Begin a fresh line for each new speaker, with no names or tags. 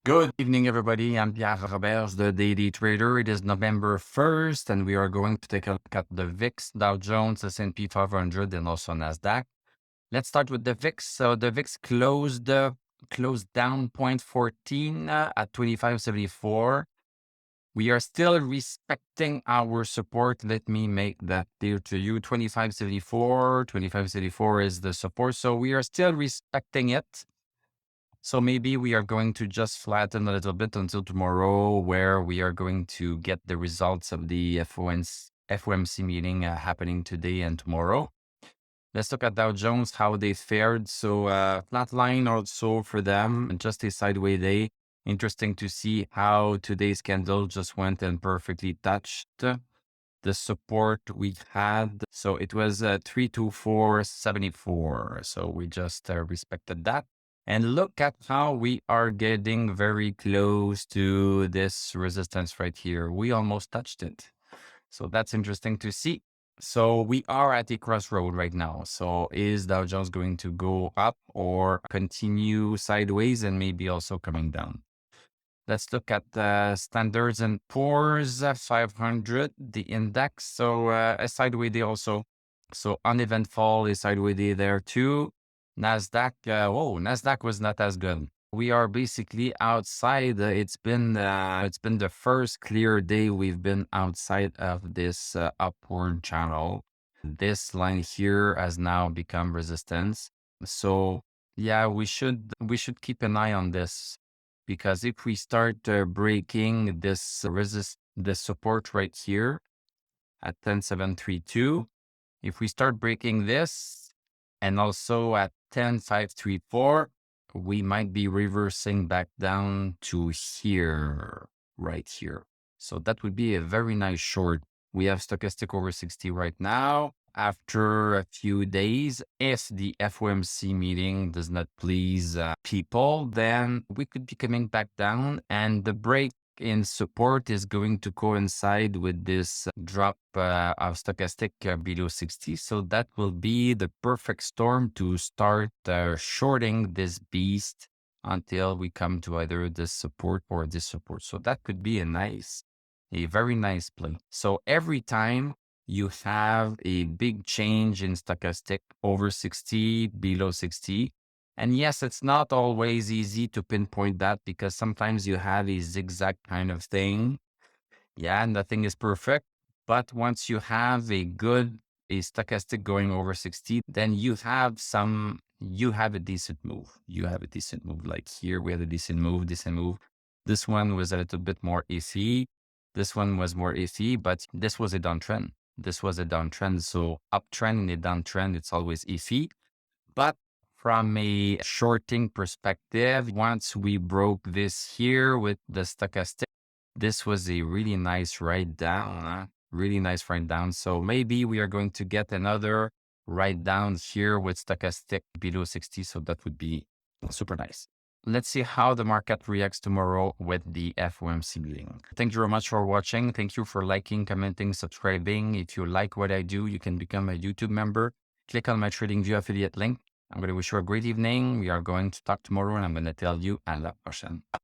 Good evening, everybody. I'm Pierre Roberts, the Daily Trader. It is November 1st, and we are going to take a look at the VIX, Dow Jones, S&P 500, and also Nasdaq. Let's start with the VIX. So the VIX closed down 0.14 at 2574. We are still respecting our support. Let me make that clear to you. 2574 is the support. So we are still respecting it. So maybe we are going to just flatten a little bit until tomorrow, where we are going to get the results of the FOMC meeting happening today and tomorrow. Let's look at Dow Jones, how they fared. So flat line also for them, just a sideways day. Interesting to see how today's candle just went and perfectly touched the support we had. So it was 324.74. So we just respected that. And look at how we are getting very close to this resistance right here. We almost touched it. So that's interesting to see. So we are at a crossroad right now. So is Dow Jones going to go up or continue sideways and maybe also coming down? Let's look at the Standards and Poor's 500, the index. So a sideways day also. So uneventful, a sideways day there too. Nasdaq, Nasdaq was not as good. We are basically outside. It's been the first clear day we've been outside of this upward channel. This line here has now become resistance. So yeah, we should keep an eye on this, because if we start breaking this support right here at 10,732, if we start breaking this and also at 10,534, we might be reversing back down to here, right here. So that would be a very nice short. We have stochastic over 60 right now. After a few days, if the FOMC meeting does not please people, then we could be coming back down, and the break in support is going to coincide with this drop of stochastic below 60. So that will be the perfect storm to start shorting this beast until we come to either this support or this support. So that could be a very nice play. So every time you have a big change in stochastic over 60, below 60, and yes, it's not always easy to pinpoint that, because sometimes you have a zigzag kind of thing. Yeah, nothing is perfect. But once you have a stochastic going over 60, then you have a decent move. You have a decent move. Like here, we had a decent move. This one was a little bit more iffy. This one was more iffy, but this was a downtrend. So uptrend and a downtrend, it's always iffy. But from a shorting perspective, once we broke this here with the stochastic, this was a really nice write down. So maybe we are going to get another write down here with stochastic below 60. So that would be super nice. Let's see how the market reacts tomorrow with the FOMC meeting. Thank you very much for watching. Thank you for liking, commenting, subscribing. If you like what I do, you can become a YouTube member. Click on my TradingView affiliate link. I'm going to wish you a great evening. We are going to talk tomorrow, and I'm going to tell you à la prochaine.